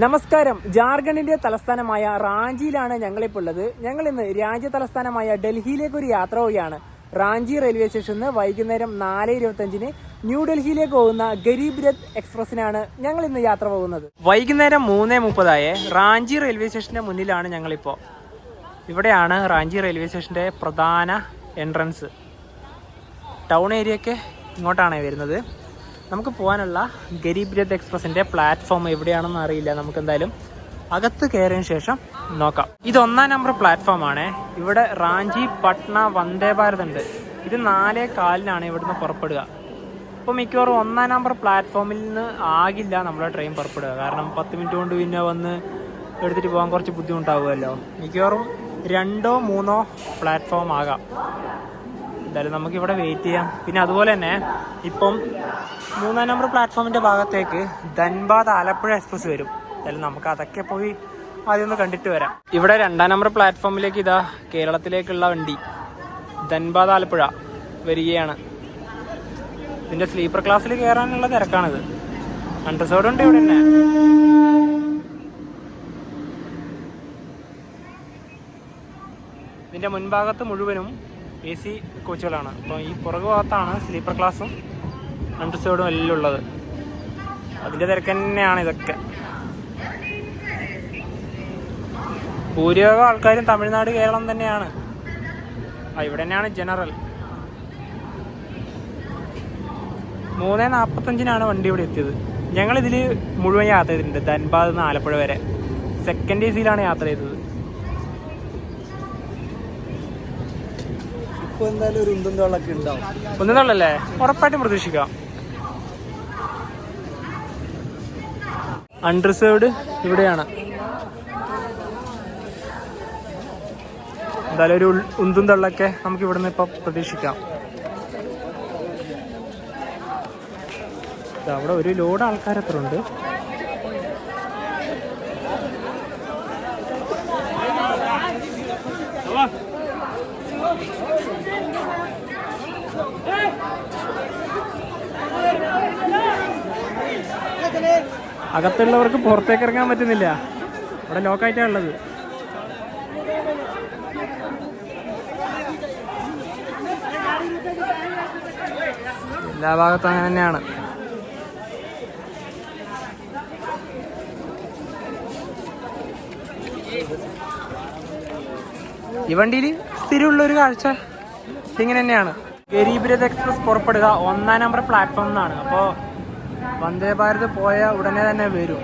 നമസ്കാരം. ജാർഖണ്ഡിന്റെ തലസ്ഥാനമായ റാഞ്ചിയിലാണ് ഞങ്ങളിപ്പോൾ ഉള്ളത്. ഞങ്ങൾ ഇന്ന് രാജ്യ തലസ്ഥാനമായ ഡൽഹിയിലേക്ക് ഒരു യാത്ര പോവുകയാണ്. റാഞ്ചി റെയിൽവേ സ്റ്റേഷനിൽ നിന്ന് വൈകുന്നേരം 4:25 ന്യൂഡൽഹിയിലേക്ക് പോകുന്ന ഗരീബ് രഥ് എക്സ്പ്രസിനാണ് ഞങ്ങൾ ഇന്ന് യാത്ര പോകുന്നത്. വൈകുന്നേരം 3:30 റാഞ്ചി റെയിൽവേ സ്റ്റേഷന്റെ മുന്നിലാണ് ഞങ്ങളിപ്പോൾ. ഇവിടെയാണ് റാഞ്ചി റെയിൽവേ സ്റ്റേഷന്റെ പ്രധാന എൻട്രൻസ്. ടൗൺ ഏരിയയൊക്കെ ഇങ്ങോട്ടാണ് വരുന്നത്. നമുക്ക് പോകാനുള്ള ഗരീബ് രഥ് എക്സ്പ്രസിന്റെ പ്ലാറ്റ്ഫോം എവിടെയാണെന്ന് അറിയില്ല. നമുക്ക് എന്തായാലും അകത്ത് കയറിയതിനു ശേഷം നോക്കാം. ഇത് 1-ാം നമ്പർ പ്ലാറ്റ്ഫോം ആണ്. ഇവിടെ റാഞ്ചി പട്ന വന്ദേ ഭാരത് ഉണ്ട്. ഇത് 4:15 ഇവിടുന്ന് പുറപ്പെടുക. അപ്പോൾ മിക്കവാറും 1-ാം നമ്പർ പ്ലാറ്റ്ഫോമിൽ നിന്ന് ആകില്ല നമ്മുടെ ട്രെയിൻ പുറപ്പെടുക. കാരണം 10 മിനിറ്റ് കൊണ്ട് പിന്നെ വന്ന് എടുത്തിട്ട് പോകാൻ കുറച്ച് ബുദ്ധിമുട്ടാവുമല്ലോ. മിക്കവാറും 2-3 പ്ലാറ്റ്ഫോം ആകാം. എന്തായാലും നമുക്കിവിടെ വെയിറ്റ് ചെയ്യാം. പിന്നെ അതുപോലെ തന്നെ ഇപ്പം 3-ാം നമ്പർ പ്ലാറ്റ്ഫോമിന്റെ ഭാഗത്തേക്ക് ധൻബാദ് ആലപ്പുഴ എക്സ്പ്രസ് വരും. എന്തായാലും നമുക്ക് അതൊക്കെ പോയി ആദ്യം ഒന്ന് കണ്ടിട്ട് വരാം. ഇവിടെ 2-ാം നമ്പർ പ്ലാറ്റ്ഫോമിലേക്ക് ഇതാ കേരളത്തിലേക്കുള്ള വണ്ടി ധൻബാദ് ആലപ്പുഴ വരികയാണ്. ഇതിന്റെ സ്ലീപ്പർ ക്ലാസ്സിൽ കയറാനുള്ള തിരക്കാണിത്. അണ്ടർസോഡ് ഉണ്ട് ഇവിടെ തന്നെ. ഇതിന്റെ മുൻഭാഗത്ത് മുഴുവനും AC കോച്ചുകളാണ്. അപ്പോൾ ഈ പുറകു ഭാഗത്താണ് സ്ലീപ്പർ ക്ലാസ്സും അണ്ടർസോഡും എല്ലാം ഉള്ളത്. അതിൻ്റെ തിരക്ക് തന്നെയാണ് ഇതൊക്കെ. ഭൂരിഭാഗം ആൾക്കാരും തമിഴ്നാട്, കേരളം തന്നെയാണ്. ഇവിടെ തന്നെയാണ് ജനറൽ. 3:45 വണ്ടി ഇവിടെ എത്തിയത്. ഞങ്ങളിതിൽ മുഴുവൻ യാത്ര ചെയ്തിട്ടുണ്ട്. ധൻബാദ് നിന്ന് ആലപ്പുഴ വരെ സെക്കൻഡ് AC-യിലാണ് യാത്ര ചെയ്തത്. ഇപ്പോൾ എന്തായാലും ഒരു ഉന്തുന്തള്ളൊക്കെ ഉണ്ടാവും. ഉന്തുന്തള്ളല്ലേ? ഉറപ്പായിട്ടും പ്രതീക്ഷിക്കാം. അൺറിസേർവ്ഡ് ഇവിടെയാണ്. എന്തായാലും ഒരു ഉന്തുന്തള്ളൊക്കെ നമുക്ക് ഇവിടുന്ന് ഇപ്പൊ പ്രതീക്ഷിക്കാം. അവിടെ ഒരു ലോഡ് ആൾക്കാർ എത്ര ഉണ്ട്? അകത്തുള്ളവർക്ക് പുറത്തേക്ക് ഇറങ്ങാൻ പറ്റുന്നില്ല. ഇവിടെ ലോക്കായിട്ടാണ് ഉള്ളത്. എല്ലാ ഭാഗത്തും അങ്ങനെ തന്നെയാണ്. ഈ വണ്ടിയിൽ സ്ഥിരമുള്ളൊരു കാഴ്ച ഇങ്ങനെ തന്നെയാണ്. ഗരീബ് രഥ് എക്സ്പ്രസ് പുറപ്പെടുക 1-ാം നമ്പർ പ്ലാറ്റ്ഫോം എന്നാണ്. അപ്പോൾ വന്ദേ ഭാരത് പോയ ഉടനെ തന്നെ വരും.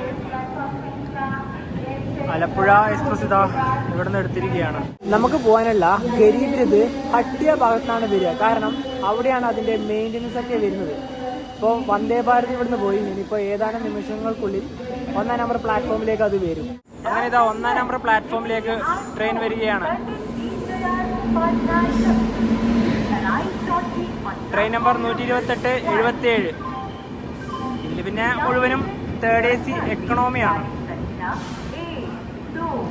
ആലപ്പുഴ എക്സ്പ്രസ് ഇതാ ഇവിടെ നിന്ന് എടുത്തിരിക്കുകയാണ്. നമുക്ക് പോകാനുള്ള ഗരീബ് രഥ് ഹട്ടിയ ഭാഗത്താണ് വരിക. കാരണം അവിടെയാണ് അതിന്റെ മെയിൻ്റനൻസ് ഒക്കെ വരുന്നത്. ഇപ്പോൾ വന്ദേ ഭാരത് ഇവിടുന്ന് പോയി. ഇനിയിപ്പോൾ ഏതാനും നിമിഷങ്ങൾക്കുള്ളിൽ 1-ാം നമ്പർ പ്ലാറ്റ്ഫോമിലേക്ക് അത് വരും. അങ്ങനെ ഇതാ 1-ാം നമ്പർ പ്ലാറ്റ്ഫോമിലേക്ക് ട്രെയിൻ വരികയാണ്. Train number 128-77. ഇതിൽ പിന്നെ മുഴുവനും 3rd AC എക്കണോമിയാണ്.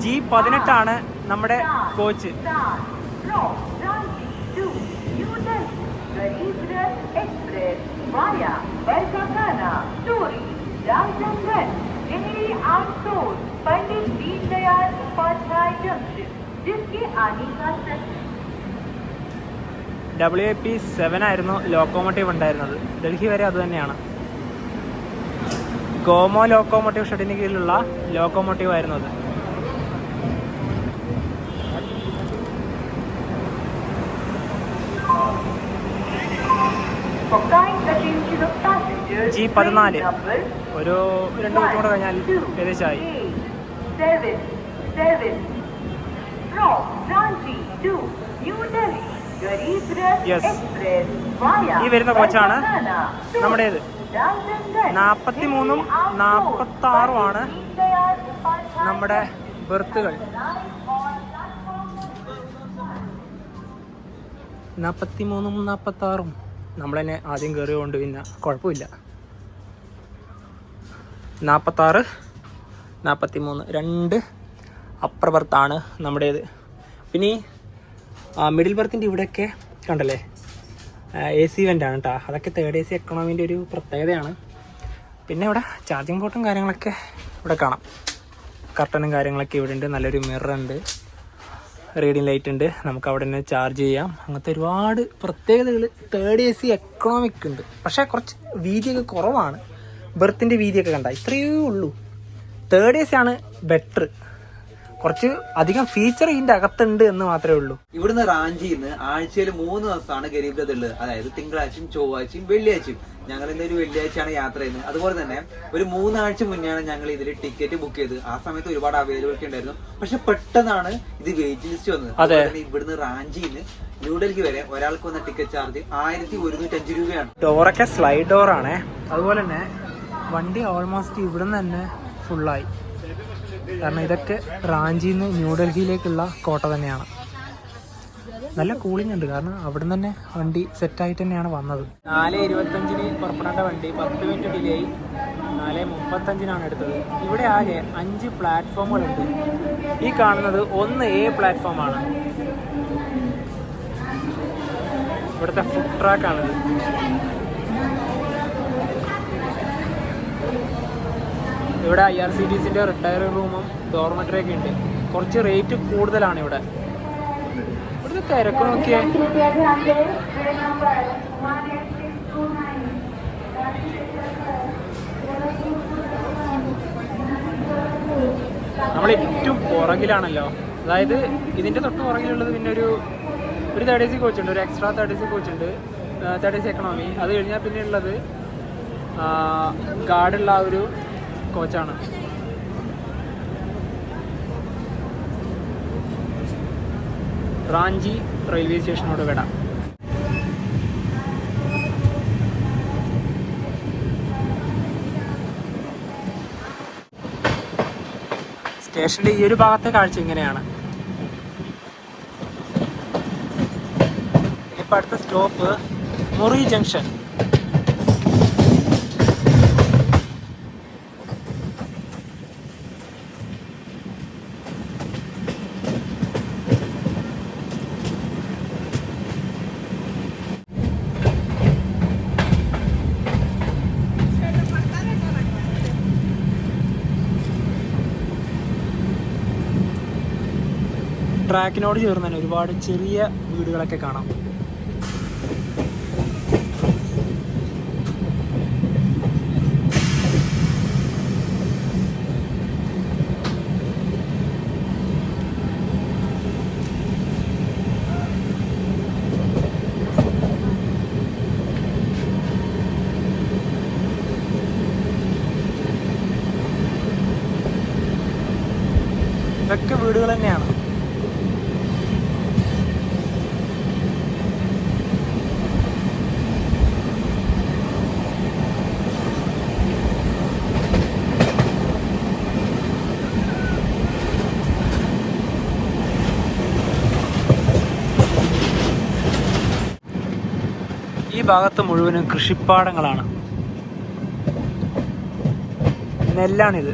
G18 നമ്മുടെ കോച്ച്. WAP-7 ആയിരുന്നു ലോക്കോമോട്ടീവ് ഉണ്ടായിരുന്നത്. ഡൽഹി വരെ അത് തന്നെയാണ്. ഗോമോ ലോക്കോമോട്ടീവ് ഷെഡിന് കീഴിലുള്ള ലോക്കോമോട്ടീവ് ആയിരുന്നു അത്. G14 ഒരു 2 മിനിറ്റ് കൂടെ കഴിഞ്ഞാൽ ഏകദേശമായി. ഈ വരുന്ന കോച്ചാണ് നമ്മുടേത്. 43-ഉം 46-ഉമാണ് നമ്മുടെ ബെർത്തുകൾ. 43-ഉം 46-ഉം നമ്മൾ തന്നെ ആദ്യം കയറിയോണ്ട് പിന്നെ കുഴപ്പമില്ല. 46, 43 2 അപ്പർ ബർത്താണ് നമ്മുടേത്. പിന്നെ മിഡിൽ ബർത്തിൻ്റെ ഇവിടെയൊക്കെ കണ്ടല്ലേ AC വെൻ്റാണ് കേട്ടോ. അതൊക്കെ 3rd AC എക്കണോമിൻ്റെ ഒരു പ്രത്യേകതയാണ്. പിന്നെ ഇവിടെ ചാർജിങ് പോർട്ടും കാര്യങ്ങളൊക്കെ ഇവിടെ കാണാം. കർട്ടനും കാര്യങ്ങളൊക്കെ ഇവിടെ ഉണ്ട്. നല്ലൊരു മിറർ ഉണ്ട്, റീഡിങ് ലൈറ്റ് ഉണ്ട്, നമുക്ക് അവിടെ തന്നെ ചാർജ് ചെയ്യാം. അങ്ങനത്തെ ഒരുപാട് പ്രത്യേകതകൾ. തേർഡ് AC എക്കണോമിക് ഉണ്ട്, പക്ഷേ കുറച്ച് വീതിയൊക്കെ കുറവാണ്. ബെർത്തിൻ്റെ വീതിയൊക്കെ കണ്ട ഇത്രയേ ഉള്ളൂ. തേർഡ് AC ആണ് ബെറ്റർ. കുറച്ച് അധികം ഫീച്ചർ ഇതിന്റെ അകത്തുണ്ട് എന്ന് മാത്രമേ ഉള്ളൂ. ഇവിടുന്ന് റാഞ്ചിയിൽ നിന്ന് ആഴ്ചയിൽ 3 ദിവസമാണ് ഗരീബ് രഥ് ഉള്ളത്. അതായത് തിങ്കളാഴ്ചയും ചൊവ്വാഴ്ചയും വെള്ളിയാഴ്ചയും. ഞങ്ങൾ ഇന്ന് ഒരു വെള്ളിയാഴ്ചയാണ് യാത്ര ചെയ്യുന്നത്. അതുപോലെ തന്നെ ഒരു 3 ആഴ്ച മുന്നെയാണ് ഞങ്ങൾ ഇതിൽ ടിക്കറ്റ് ബുക്ക് ചെയ്ത്. ആ സമയത്ത് ഒരുപാട് അവൈലബിലിറ്റി ഉണ്ടായിരുന്നു. പക്ഷെ പെട്ടെന്നാണ് ഇത് വെയിറ്റ് ലിസ്റ്റ് വന്നത്. അതുപോലെ തന്നെ ഇവിടുന്ന് റാഞ്ചിയിൽ നിന്ന് ന്യൂഡൽഹി വരെ ഒരാൾക്ക് വന്ന ടിക്കറ്റ് ചാർജ് 1105 രൂപയാണ്. ഡോറൊക്കെ സ്ലൈഡ് ഡോറാണേ. അതുപോലെ തന്നെ വണ്ടി ഓൾമോസ്റ്റ് ഇവിടുന്ന് തന്നെ ഫുള്ളായി. കാരണം ഇതൊക്കെ റാഞ്ചിയിൽ നിന്ന് ന്യൂഡൽഹിയിലേക്കുള്ള കോട്ട തന്നെയാണ്. നല്ല കൂളിംഗ് ഉണ്ട്, കാരണം അവിടെ നിന്ന് തന്നെ വണ്ടി സെറ്റായിട്ട് തന്നെയാണ് വന്നത്. 4:25 പുറപ്പെടേണ്ട വണ്ടി 10 മിനിറ്റ് ഡിലേ ആയി. 4:35 എടുത്തത്. ഇവിടെ ആകെ 5 പ്ലാറ്റ്ഫോമുകളുണ്ട്. ഈ കാണുന്നത് 1A പ്ലാറ്റ്ഫോമാണ്. ഇവിടുത്തെ ഫുഡ് ട്രാക്കാണിത്. ഇവിടെ IRCTCൻ്റെ റിട്ടയറിംഗ് റൂമും ഡോർമെറ്ററിയൊക്കെ ഉണ്ട്. കുറച്ച് റേറ്റ് കൂടുതലാണ് ഇവിടെ. ഇവിടുത്തെ തിരക്ക് നോക്കിയേ. നമ്മൾ ഏറ്റവും പുറകിലാണല്ലോ. അതായത് ഇതിൻ്റെ തൊട്ട് പുറകിലുള്ളത് പിന്നെ ഒരു തേർഡ് AC കോച്ചുണ്ട്, ഒരു എക്സ്ട്രാ തേർഡ് AC കോച്ചുണ്ട്, തേർഡ് AC എക്കണോമി. അത് കഴിഞ്ഞാൽ പിന്നെ ഉള്ളത് ഗാർഡുള്ള ആ ഒരു കോച്ചാണ്. റാഞ്ചി റെയിൽവേ സ്റ്റേഷനോട് വിടാം. സ്റ്റേഷന്റെ ഈ ഒരു ഭാഗത്തെ കാഴ്ച ഇങ്ങനെയാണ്. ഇപ്പൊ അടുത്ത സ്റ്റോപ്പ് മുറി ജംഗ്ഷൻ. ട്രാക്കിനോട് ചേർന്ന് തന്നെ ഒരുപാട് ചെറിയ വീടുകളൊക്കെ കാണാം. ഇതൊക്കെ വീടുകൾ തന്നെയാണ്. ഈ ഭാഗത്ത് മുഴുവനും കൃഷിപ്പാടങ്ങളാണ്. നെല്ലാണിത്.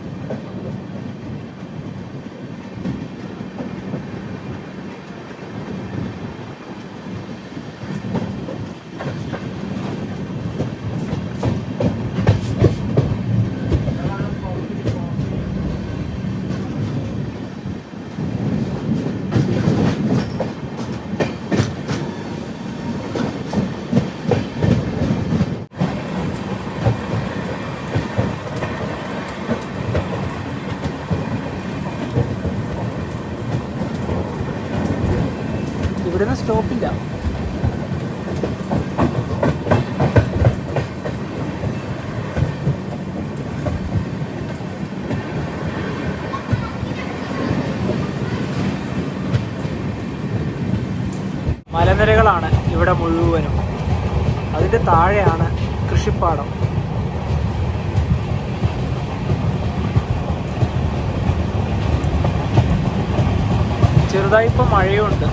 ഇവിടുന്ന് സ്റ്റോപ്പില്ല. മലനിരകളാണ് ഇവിടെ മുഴുവനും. അതിൻ്റെ താഴെയാണ് കൃഷിപ്പാടം. ചെറുതായി ഇപ്പം മഴയുണ്ട്.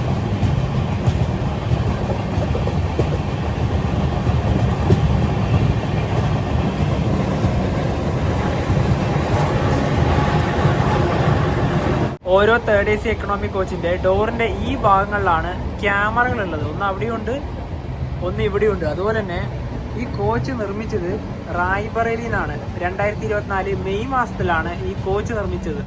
ഓരോ തേർഡ് AC എക്കണോമിക് കോച്ചിൻ്റെ ഡോറിൻ്റെ ഈ ഭാഗങ്ങളിലാണ് ക്യാമറകളുള്ളത്. ഒന്ന് അവിടെയുണ്ട്, ഒന്ന് ഇവിടെയുണ്ട്. അതുപോലെ തന്നെ ഈ കോച്ച് നിർമ്മിച്ചത് റായ്ബറേലിയിൽ നിന്നാണ്. 2024 മെയ് മാസത്തിലാണ് ഈ കോച്ച് നിർമ്മിച്ചത്.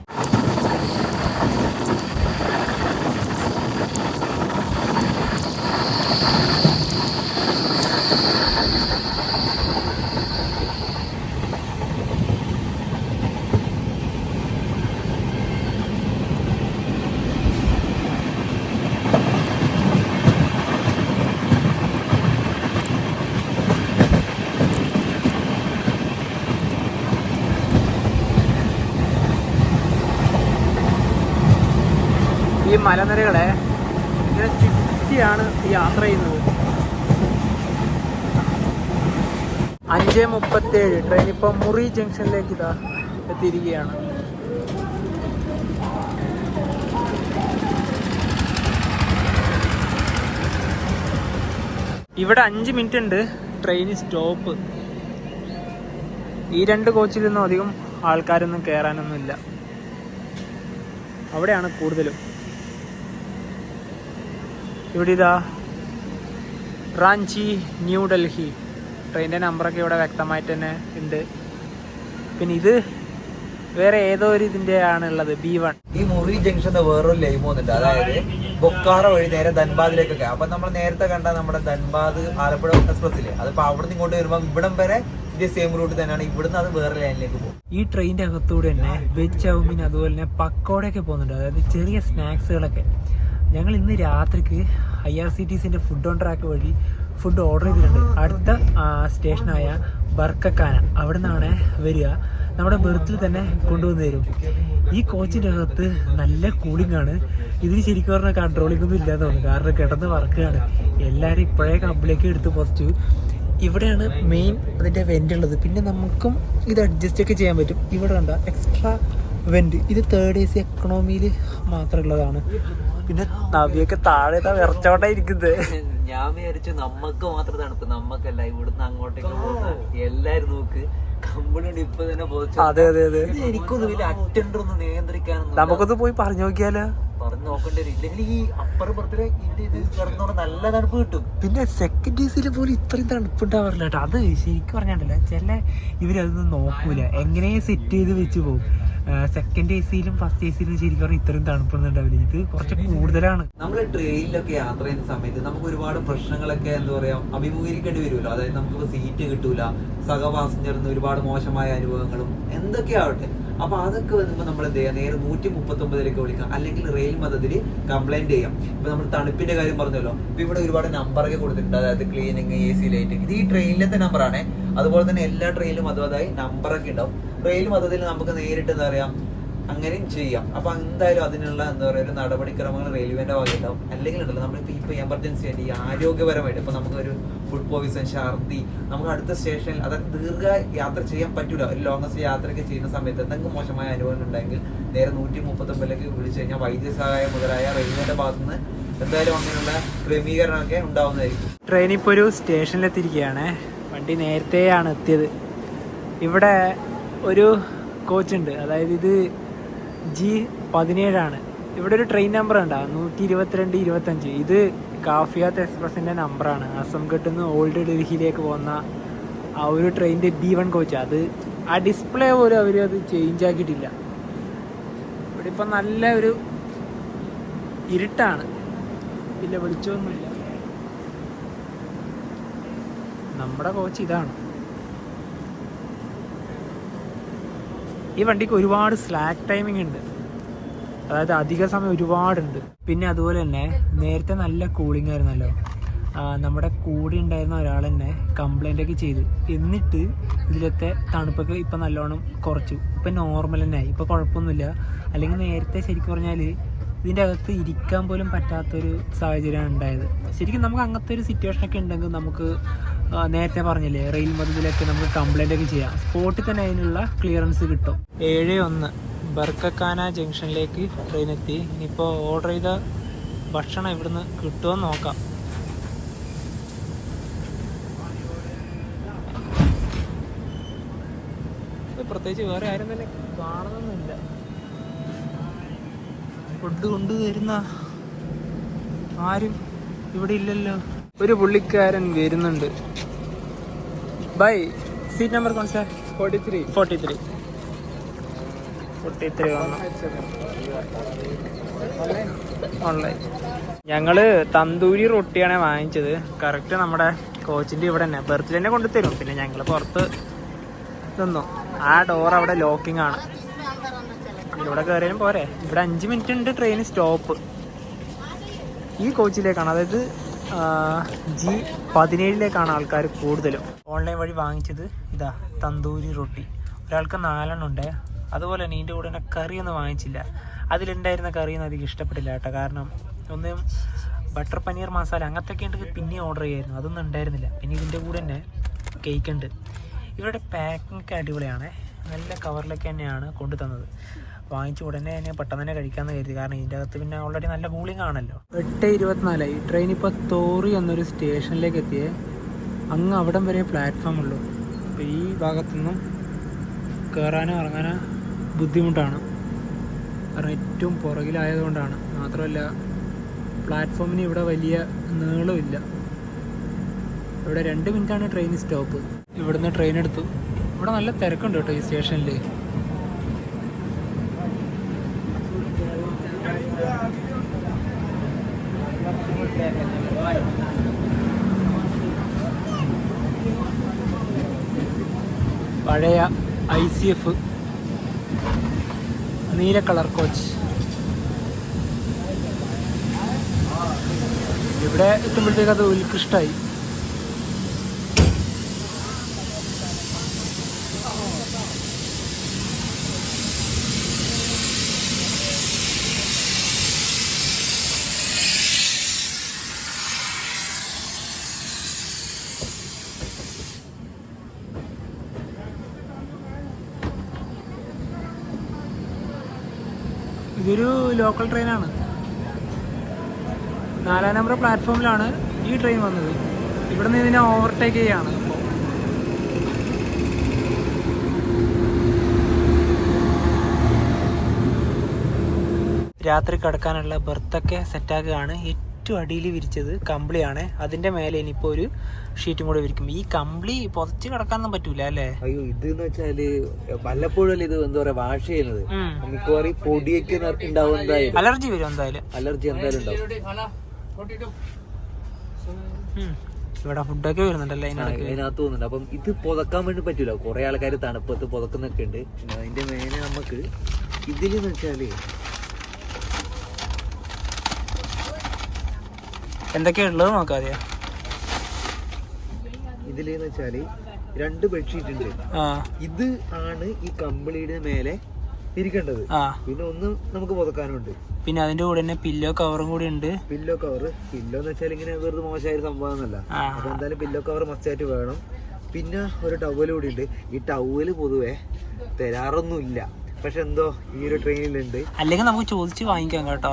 ഈ മലനിരകളെ ഇങ്ങനെ ചുറ്റിയാണ് യാത്ര ചെയ്യുന്നത്. 5:37 ട്രെയിൻ ഇപ്പോൾ മുറി ജംഗ്ഷനിലേക്ക് ഇതാ എത്തിയിരിക്കുകയാണ്. ഇവിടെ 5 മിനിറ്റ് ഉണ്ട് ട്രെയിൻ സ്റ്റോപ്പ്. ഈ 2 കോച്ചിലൊന്നും അധികം ആൾക്കാരൊന്നും കയറാനൊന്നുമില്ല. അവിടെയാണ് കൂടുതലും. ഇവിടെ ഇതാ റാഞ്ചി ന്യൂ ഡൽഹി ട്രെയിനിൻ്റെ നമ്പറൊക്കെ ഇവിടെ വ്യക്തമായിട്ട് തന്നെ ഉണ്ട്. പിന്നെ ഇത് വേറെ ഏതോ ഒരു ഇതിൻ്റെ ആണുള്ളത്, B1. ഈ മുറി ജംഗ്ഷന്റെ വേറൊരു ലൈൻ പോകുന്നുണ്ട്, അതായത് ബൊക്കാറ വഴി നേരെ ധൻബാദിലേക്കൊക്കെ. അപ്പൊ നമ്മൾ നേരത്തെ കണ്ട നമ്മുടെ ധൻബാദ് ആലപ്പുഴ എക്സ്പ്രസ്സിലെ അതിപ്പോ അവിടെ നിന്ന് ഇങ്ങോട്ട് വരുമ്പോൾ ഇവിടം വരെ ഇതേ സെയിം റൂട്ട് തന്നെയാണ്. ഇവിടുന്ന് അത് വേറെ ലൈനിലേക്ക് പോകും. ഈ ട്രെയിനിൻ്റെ അകത്തൂടെ തന്നെ വെജ് ചൗമീൻ അതുപോലെ തന്നെ പക്കോടയൊക്കെ പോകുന്നുണ്ട്, അതായത് ചെറിയ സ്നാക്സുകളൊക്കെ. ഞങ്ങൾ ഇന്ന് രാത്രിക്ക് IRCTCൻ്റെ ഫുഡ് ഓൺ ട്രാക്ക് വഴി ഫുഡ് ഓർഡർ ചെയ്തിട്ടുണ്ട്. അടുത്ത സ്റ്റേഷനായ ബർക്കക്കാന അവിടെ നിന്നാണ് വരിക. നമ്മുടെ ബെർത്തിൽ തന്നെ കൊണ്ടുവന്ന് തരും. ഈ കോച്ചിൻ്റെ അകത്ത് നല്ല കൂളിംഗ് ആണ്. ഇതിന് ശരിക്കും പറഞ്ഞാൽ കൺട്രോളിംഗ് ഒന്നും ഇല്ലാന്ന് തോന്നുന്നു, കാരണം കിടന്ന് വർക്കാണ്. എല്ലാവരും ഇപ്പോഴേ കമ്പിലേക്ക് എടുത്ത് പോസ്റ്റ്. ഇവിടെയാണ് മെയിൻ അതിൻ്റെ വെൻ്റ് ഉള്ളത്. പിന്നെ നമുക്കും ഇത് അഡ്ജസ്റ്റ് ഒക്കെ ചെയ്യാൻ പറ്റും. ഇവിടെ കണ്ട എക്സ്ട്രാ വെൻ്റ്, ഇത് 3rd AC എക്കണോമിയിൽ മാത്രമുള്ളതാണ്. പിന്നെ നവിയൊക്കെ താഴെ വിറച്ചോട്ടെ ഇരിക്കുന്നത്. ഞാൻ വിചാരിച്ചു നമ്മക്ക് മാത്രം തണുപ്പ്, നമ്മക്കല്ല. ഇവിടുന്ന് അങ്ങോട്ടേക്ക് പോകുന്ന എല്ലാരും നോക്ക് കമ്പിളുണ്ട് ഇപ്പൊ തന്നെ. അതെ അതെ അതെ, എനിക്കൊന്നും വലിയ അറ്റൻഡർ ഒന്ന് നിയന്ത്രിക്കാനൊന്നും. നമുക്കൊന്ന് പോയി പറഞ്ഞു നോക്കിയാലോ? പറഞ്ഞു നോക്കേണ്ടി വരും. ഇല്ലെങ്കിൽ ഈ അപ്പുറം പുറത്തിലെ ഇത് കിടന്നോണ്ട് നല്ല തണുപ്പ് കിട്ടും. പിന്നെ 2nd AC പോലും ഇത്രയും തണുപ്പുണ്ടാവാറില്ല കേട്ടോ. അത് ശരിക്കും പറഞ്ഞിട്ടില്ല, ചില ഇവരതൊന്നും നോക്കൂല, എങ്ങനെ സെറ്റ് ചെയ്ത് വെച്ച് പോകും. 2nd ACയിലും 1st ACയിലും ശരിക്കും പറഞ്ഞാൽ ഇത്രയും തണുപ്പൊന്നും ഉണ്ടാവില്ല. ഇത് കുറച്ച് കൂടുതലാണ്. നമ്മൾ ട്രെയിനിലൊക്കെ യാത്ര ചെയ്യുന്ന സമയത്ത് നമുക്ക് ഒരുപാട് പ്രശ്നങ്ങളൊക്കെ എന്താ പറയാ അഭിമുഖീകരിക്കേണ്ടി വരുമല്ലോ. അതായത് നമുക്ക് സീറ്റ് കിട്ടൂല, സഹ പാസഞ്ചറിന് ഒരുപാട് മോശമായ അനുഭവങ്ങളും എന്തൊക്കെയാവട്ടെ. അപ്പൊ അതൊക്കെ വരുമ്പോൾ നമ്മൾ എന്ത് ചെയ്യാം, നേരെ 139 വിളിക്കാം, അല്ലെങ്കിൽ റെയിൽ മതത്തിൽ കംപ്ലൈന്റ് ചെയ്യാം. ഇപ്പൊ നമ്മൾ തണുപ്പിന്റെ കാര്യം പറഞ്ഞല്ലോ, ഇപ്പൊ ഇവിടെ ഒരുപാട് നമ്പറൊക്കെ കൊടുത്തിട്ടുണ്ട്, അതായത് ക്ലീനിങ്, AC ലൈറ്റിംഗ്. ഇത് ഈ ട്രെയിനിലത്തെ നമ്പറാണ്. അതുപോലെ തന്നെ എല്ലാ ട്രെയിനിലും അതുമായി നമ്പറൊക്കെ ഉണ്ടാവും. റെയിൽ മതത്തിൽ നമുക്ക് നേരിട്ട് എന്താ പറയാ അങ്ങനെയും ചെയ്യാം. അപ്പൊ എന്തായാലും അതിനുള്ള എന്താ പറയുക ഒരു നടപടിക്രമങ്ങൾ റെയിൽവേന്റെ ഭാഗത്തുണ്ടാവും. അല്ലെങ്കിൽ ഉണ്ടല്ലോ നമ്മളിപ്പോ ഇപ്പൊ എമർജൻസി ആയിട്ട് ഈ ആരോഗ്യപരമായിട്ട് ഇപ്പൊ നമുക്കൊരു ഫുഡ് പോയിസൺ, ഛർദി, നമുക്ക് അടുത്ത സ്റ്റേഷനിൽ അതായത് ദീർഘ യാത്ര ചെയ്യാൻ പറ്റൂല. ഒരു ലോങ്ങസ്റ്റ് യാത്രയൊക്കെ ചെയ്യുന്ന സമയത്ത് എന്തെങ്കിലും മോശമായ അനുഭവം ഉണ്ടെങ്കിൽ നേരെ 139 വിളിച്ചു കഴിഞ്ഞാൽ വൈദ്യസഹായം മുതലായ റെയിൽവേന്റെ ഭാഗത്തുനിന്ന് എന്തായാലും അങ്ങനെയുള്ള ക്രമീകരണമൊക്കെ ഉണ്ടാവുന്നതായിരിക്കും. ട്രെയിൻ ഇപ്പോൾ ഒരു സ്റ്റേഷനിലെത്തിയിരിക്കുകയാണ്. വണ്ടി നേരത്തെയാണ് എത്തിയത്. ഇവിടെ ഒരു കോച്ചുണ്ട്, അതായത് ഇത് G17 ആണ്. ഇവിടെ ഒരു ട്രെയിൻ നമ്പർ ഉണ്ട് 122-25. ഇത് കാഫിയാത്ത് എക്സ്പ്രസിൻ്റെ നമ്പറാണ്. അസംഗഡിൽ നിന്ന് ഓൾഡ് ഡൽഹിയിലേക്ക് പോകുന്ന ആ ഒരു ട്രെയിനിൻ്റെ B1 കോച്ച്. അത് ആ ഡിസ്പ്ലേ പോലും അവർ അത് ചേഞ്ച് ആക്കിയിട്ടില്ല. ഇവിടെ ഇപ്പം നല്ല ഒരു ഇരുട്ടാണ്, പിന്നെ വെളിച്ചമൊന്നുമില്ല. നമ്മുടെ കോച്ച് ഇതാണ്. ഈ വണ്ടിക്ക് ഒരുപാട് സ്ലാക്ക് ടൈമിംഗ് ഉണ്ട്, അതായത് അധിക സമയം ഒരുപാടുണ്ട്. പിന്നെ അതുപോലെ തന്നെ നേരത്തെ നല്ല കൂളിംഗ് ആയിരുന്നല്ലോ. നമ്മുടെ കൂടെ ഉണ്ടായിരുന്ന ഒരാൾ തന്നെ കംപ്ലൈൻ്റ് ഒക്കെ ചെയ്ത്, എന്നിട്ട് ഇതിലത്തെ തണുപ്പൊക്കെ ഇപ്പം നല്ലോണം കുറച്ചു. ഇപ്പം നോർമൽ തന്നെ ആയി, ഇപ്പം കുഴപ്പമൊന്നുമില്ല. അല്ലെങ്കിൽ നേരത്തെ ശരിക്കും പറഞ്ഞാൽ ഇതിൻ്റെ അകത്ത് ഇരിക്കാൻ പോലും പറ്റാത്തൊരു സാഹചര്യമാണ് ഉണ്ടായത്. ശരിക്കും നമുക്ക് അങ്ങനത്തെ ഒരു സിറ്റുവേഷനൊക്കെ ഉണ്ടെങ്കിൽ നമുക്ക് നേരത്തെ പറഞ്ഞില്ലേ റെയിൽ മതിലൊക്കെ നമുക്ക് കംപ്ലൈൻ്റ് ഒക്കെ ചെയ്യാം. സ്പോട്ടിൽ തന്നെ അതിനുള്ള ക്ലിയറൻസ് കിട്ടും. 7:01 ബർക്കക്കാന ജംഗ്ഷനിലേക്ക് ട്രെയിൻ എത്തി. ഇനിയിപ്പോൾ ഓർഡർ ചെയ്ത ഭക്ഷണം ഇവിടുന്ന് കിട്ടുമോ നോക്കാം. പ്രത്യേകിച്ച് വേറെ ആരും തന്നെ കാണുന്നൊന്നുമില്ല. ഫുഡ് കൊണ്ടുവരുന്ന ആരും ഇവിടെ ഇല്ലല്ലോ. ഒരു പുള്ളിക്കാരൻ വരുന്നുണ്ട്. ബൈ സീറ്റ് നമ്പർ കോൺ സാർ? 43 ഓൺലൈൻ. ഞങ്ങള് തന്തൂരി റൊട്ടിയാണ് വാങ്ങിച്ചത്. കറക്റ്റ് നമ്മുടെ കോച്ചിന്റെ ഇവിടെ തന്നെ ബെർത്തിൽ തന്നെ കൊണ്ടുതരും. പിന്നെ ഞങ്ങൾ പുറത്ത് നിന്നു. ആ ഡോർ അവിടെ ലോക്കിംഗ് ആണ്. ഇവിടെ കയറിയാലും പോരെ. ഇവിടെ 5 മിനിറ്റ് ഉണ്ട് ട്രെയിൻ സ്റ്റോപ്പ്. ഈ കോച്ചിലേക്കാണ്, അതായത് G17 ആൾക്കാർ കൂടുതലും. ഓൺലൈൻ വഴി വാങ്ങിച്ചത് ഇതാ തന്തൂരി റൊട്ടി. ഒരാൾക്ക് 4 ഉണ്ട്. അതുപോലെ തന്നെ ഇതിൻ്റെ കൂടെ തന്നെ കറിയൊന്നും വാങ്ങിച്ചില്ല. അതിലുണ്ടായിരുന്ന കറിയൊന്നും അധികം ഇഷ്ടപ്പെട്ടില്ല കേട്ടോ. കാരണം ഒന്നും ബട്ടർ പനീർ മസാല അങ്ങനത്തെയൊക്കെ ഉണ്ട്, പിന്നെ ഓർഡർ ചെയ്യായിരുന്നു, അതൊന്നും ഉണ്ടായിരുന്നില്ല. പിന്നെ ഇതിൻ്റെ കൂടെ തന്നെ കേക്ക് ഉണ്ട്. ഇവരുടെ പാക്കിംഗ് ഒക്കെ അടിപൊളിയാണ്, നല്ല കവറിലൊക്കെ തന്നെയാണ് കൊണ്ടു തന്നത്. വാങ്ങിച്ച ഉടനെ തന്നെ പെട്ടെന്ന് തന്നെ കഴിക്കാമെന്ന് കരുതി, കാരണം ഇതിൻ്റെ അകത്ത് പിന്നെ ഓൾറെഡി നല്ല കൂളിംഗ് ആണല്ലോ. 8:24 ട്രെയിൻ ഇപ്പോൾ തോറി എന്നൊരു സ്റ്റേഷനിലേക്ക് എത്തിയേ. അങ്ങ് അവിടം വരെ പ്ലാറ്റ്ഫോം ഉള്ളൂ. അപ്പോൾ ഈ ഭാഗത്തുനിന്നും കയറാനോ ഇറങ്ങാനോ ബുദ്ധിമുട്ടാണ്, കാരണം ഏറ്റവും പുറകിലായതുകൊണ്ടാണ്. മാത്രമല്ല പ്ലാറ്റ്ഫോമിന് ഇവിടെ വലിയ നീളമില്ല. ഇവിടെ 2 മിനിറ്റാണ് ട്രെയിൻ സ്റ്റോപ്പ്. ഇവിടുന്ന് ട്രെയിൻ എടുത്തു. ഇവിടെ നല്ല തിരക്കുണ്ട് കേട്ടോ ഈ സ്റ്റേഷനിൽ. പഴയ ICF നീല കളർ കോച്ച്. ഇവിടെ എത്തുമ്പോഴത്തേക്ക് അത് ഉത്കൃഷ്ടമായി. ഇതൊരു ലോക്കൽ ട്രെയിനാണ്. 4 നമ്പർ പ്ലാറ്റ്ഫോമിലാണ് ഈ ട്രെയിൻ വന്നത്. ഇവിടെ നിന്ന് ഇതിനെ ഓവർടേക്ക് ചെയ്യാണ്. രാത്രി കിടക്കാനുള്ള ബർത്തൊക്കെ സെറ്റാക്കുകയാണ്. ഏറ്റവും അടിയിൽ വിരിച്ചത് കമ്പിളിയാണ്. അതിൻ്റെ മേലെ ഇനിയിപ്പോൾ ഒരു ഷീറ്റും കൂടെ വിരിക്കും. ഈ കമ്പിളി പുതച്ച് കിടക്കാനൊന്നും പറ്റൂല അല്ലേ? അയ്യോ, ഇതെന്ന് വെച്ചാല് വല്ലപ്പോഴും ഇത് എന്താ പറയാ വാഷ് ചെയ്യുന്നത്. മിക്കവാറും പൊടിയൊക്കെ ഉണ്ടാവും, എന്തായാലും അലർജി വരും. അലർജി എന്തായാലും ഉണ്ടാവും. ഇവിടെ ഫുഡൊക്കെ വരുന്നുണ്ടല്ലേ അതിനകത്ത് തോന്നുന്നുണ്ട്. അപ്പം ഇത് പുതക്കാൻ വേണ്ടി പറ്റൂല. കുറെ ആൾക്കാർ തണുപ്പത്ത് പുതക്കുന്നൊക്കെ ഉണ്ട്. അതിന്റെ മേലെ നമുക്ക് ഇതിലെന്ന് വെച്ചാല് എന്തൊക്കെയാ ഉള്ളത് നോക്കാതെ. ഇതിലെന്ന് വെച്ചാല് 2 ബെഡ്ഷീറ്റ് ഉണ്ട്. ഇത് ആണ് ഈ കമ്പിളിയുടെ മേലെ ഇരിക്കേണ്ടത്. പിന്നെ ഒന്ന് നമുക്ക് പുതക്കാനുണ്ട്. പിന്നെ അതിന്റെ കൂടെ തന്നെ പില്ലോ കവറും കൂടി ഉണ്ട്. പില്ലോ എന്ന് വെച്ചാൽ ഇങ്ങനെ വെറുതെ മോശമായ സംഭവം എന്നല്ല. അപ്പൊ എന്തായാലും പില്ലോ കവർ മസ്റ്റായിട്ട് വേണം. പിന്നെ ഒരു ടവല് കൂടി ഉണ്ട്. ഈ ടവല് പൊതുവെ തരാറൊന്നുമില്ല, പക്ഷെ എന്തോ ഈ ഒരു ട്രെയിനിലുണ്ട്. അല്ലെങ്കിൽ നമുക്ക് ചോദിച്ചു വാങ്ങിക്കാം കേട്ടോ.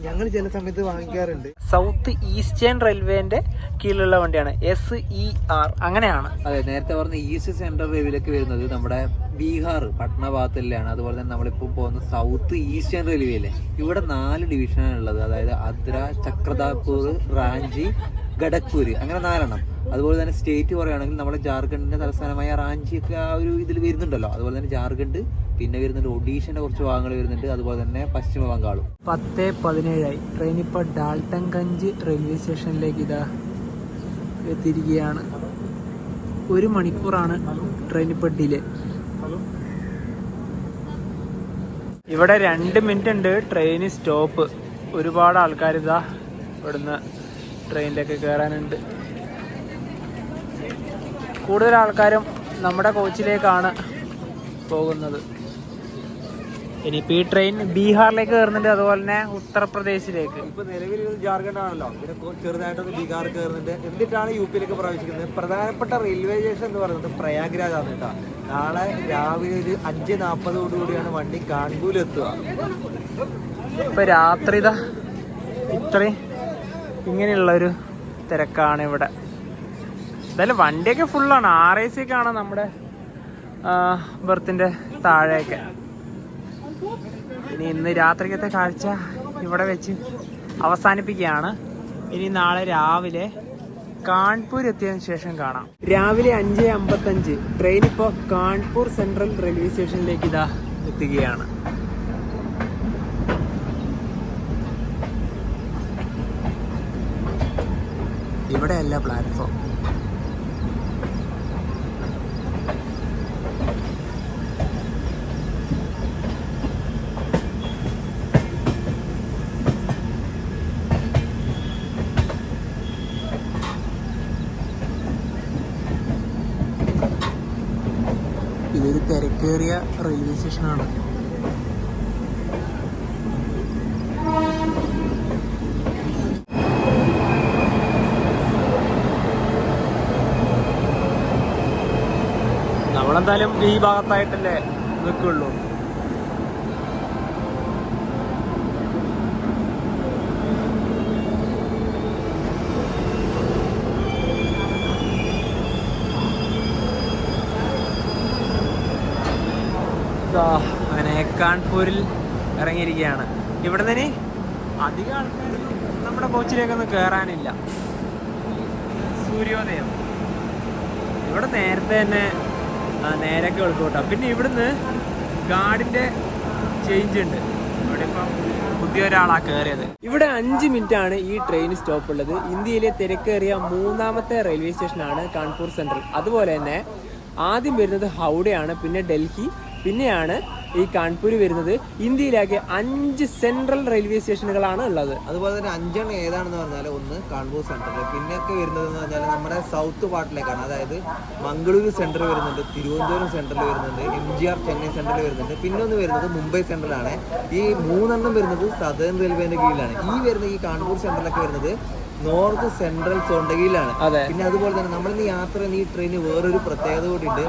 ഞങ്ങൾ ചില സമയത്ത് വാങ്ങിക്കാറുണ്ട്. സൗത്ത് ഈസ്റ്റേൺ റെയിൽവേന്റെ കീഴിലുള്ള വണ്ടിയാണ് SER, അങ്ങനെയാണ്. അതെ, നേരത്തെ പറഞ്ഞ ഈസ്റ്റ് സെൻട്രൽ റെയിൽവേയിലേക്ക് വരുന്നത് നമ്മുടെ ബീഹാർ പട്ന ഭാഗത്തിലാണ്. അതുപോലെ തന്നെ നമ്മളിപ്പോൾ പോകുന്ന സൗത്ത് ഈസ്റ്റേൺ റെയിൽവേയിലെ ഇവിടെ 4 ഡിവിഷനാണ് ഉള്ളത്. അതായത് ആഗ്ര, ചക്രധാപൂർ, റാഞ്ചി, ഖടഗ്പൂർ, അങ്ങനെ 4 അതുപോലെ തന്നെ സ്റ്റേറ്റ് പറയുകയാണെങ്കിൽ നമ്മുടെ ജാർഖണ്ഡിന്റെ തലസ്ഥാനമായ റാഞ്ചിയൊക്കെ ആ ഒരു ഇതിൽ വരുന്നുണ്ടല്ലോ. അതുപോലെ തന്നെ ജാർഖണ്ഡ്, പിന്നെ വരുന്നുണ്ട് ഒഡീഷന്റെ കുറച്ച് ഭാഗങ്ങൾ വരുന്നുണ്ട്. അതുപോലെ തന്നെ പശ്ചിമ ബംഗാളും. 10:17 ട്രെയിൻ ഇപ്പോൾ ഡാൽട്ടൻഗഞ്ച് റെയിൽവേ സ്റ്റേഷനിലേക്ക് ഇതാ എത്തിയിരിക്കുകയാണ്. 1 മണിക്കൂറാണ് ട്രെയിൻ ഇപ്പോൾ ഡിലേ. ഇവിടെ 2 മിനിറ്റ് ഉണ്ട് ട്രെയിൻ സ്റ്റോപ്പ്. ഒരുപാട് ആൾക്കാർ ഇതാ ഇവിടുന്ന് ട്രെയിനിലേക്ക് കയറാനുണ്ട്. കൂടുതൽ ആൾക്കാരും നമ്മുടെ കോച്ചിലേക്കാണ് പോകുന്നത്. ഇനിയിപ്പോൾ ഈ ട്രെയിൻ ബീഹാറിലേക്ക് കയറുന്നുണ്ട്, അതുപോലെ തന്നെ ഉത്തർപ്രദേശിലേക്ക്. ഇപ്പൊ നിലവിൽ ജാർഖണ്ഡ് ആണല്ലോ, പിന്നെ ചെറുതായിട്ടൊന്ന് ബീഹാർ കയറുന്നുണ്ട്. എന്നിട്ടാണ് UP-യിലേക്ക് പ്രവേശിക്കുന്നത്. പ്രധാനപ്പെട്ട റെയിൽവേ സ്റ്റേഷൻ എന്ന് പറയുന്നത് പ്രയാഗ്രാജ് ആണ് കേട്ടോ. നാളെ രാവിലെ ഒരു 5:40 വണ്ടി കാൺപൂരിലെത്തുക. ഇപ്പൊ രാത്രി ഇത്രയും ഇങ്ങനെയുള്ളൊരു തിരക്കാണ് ഇവിടെ. എന്തായാലും വണ്ടിയൊക്കെ ഫുള്ളാണ്. RAC ഒക്കെ ആണ് നമ്മുടെ ബർത്തിന്റെ താഴെയൊക്കെ. ഇനി ഇന്ന് രാത്രിക്കത്തെ കാഴ്ച ഇവിടെ വെച്ച് അവസാനിപ്പിക്കുകയാണ്. ഇനി നാളെ രാവിലെ കാൺപൂർ എത്തിയതിനു ശേഷം കാണാം. രാവിലെ 5:55 ട്രെയിൻ ഇപ്പോൾ കാൺപൂർ സെൻട്രൽ റെയിൽവേ സ്റ്റേഷനിലേക്ക് ഇതാ എത്തുകയാണ്. ഇവിടെയല്ല പ്ലാറ്റ്ഫോം. ഇതൊരു തിരക്ക് തിരക്കേറിയ റെയിൽവേ സ്റ്റേഷനാണ്. നമ്മളെന്തായാലും ഈ ഭാഗത്തായിട്ടല്ലേ നിൽക്കുള്ളൂ. അങ്ങനെ കാൺപൂരിൽ ഇറങ്ങിയിരിക്കുകയാണ്. ഇവിടെ നിന്ന് അധികം ആൾക്കാർ നമ്മുടെ കോച്ചിലേക്കൊന്നും കയറാനില്ല. സൂര്യോദയം ഇവിടെ നേരത്തെ തന്നെ നേരൊക്കെ എളുപ്പട്ടാ. പിന്നെ ഇവിടുന്ന് ഗാർഡിന്റെ ചേഞ്ച് ഉണ്ട്. ഇവിടെ ഇപ്പം പുതിയൊരാളാ കയറിയത്. ഇവിടെ 5 മിനിറ്റാണ് ഈ ട്രെയിൻ സ്റ്റോപ്പ് ഉള്ളത്. ഇന്ത്യയിലെ തിരക്കേറിയ 3ാമത്തെ റെയിൽവേ സ്റ്റേഷനാണ് കാൺപൂർ സെൻട്രൽ. അതുപോലെ തന്നെ ആദ്യം വരുന്നത് ഹൗഡയാണ്, പിന്നെ ഡൽഹി, പിന്നെയാണ് ഈ കാൺപൂർ വരുന്നത്. ഇന്ത്യയിലാകെ 5 സെൻട്രൽ റെയിൽവേ സ്റ്റേഷനുകളാണ് ഉള്ളത്. അതുപോലെ തന്നെ 5 ഏതാണെന്ന് പറഞ്ഞാൽ ഒന്ന് കാൺപൂർ സെൻട്രൽ, പിന്നെയൊക്കെ വരുന്നത് എന്ന് പറഞ്ഞാൽ നമ്മുടെ സൗത്ത് പാർട്ടിലേക്കാണ്. അതായത് മംഗളൂരു സെൻട്രൽ വരുന്നുണ്ട്, തിരുവനന്തപുരം സെൻട്രൽ വരുന്നുണ്ട്, MGR ചെന്നൈ സെൻട്രൽ വരുന്നുണ്ട്, പിന്നെ ഒന്ന് വരുന്നത് മുംബൈ സെൻട്രലാണ്. ഈ 3 വരുന്നത് സദേൺ റെയിൽവേന്റെ കീഴിലാണ്. ഈ വരുന്ന ഈ കാൺപൂർ സെൻട്രലൊക്കെ വരുന്നത് നോർത്ത് സെൻട്രൽ സോണിന്റെ കീഴിലാണ്. പിന്നെ അതുപോലെ തന്നെ നമ്മളിന്ന് യാത്ര ചെയ്യുന്ന ഈ ട്രെയിന് വേറൊരു പ്രത്യേകത കൂടിയുണ്ട്.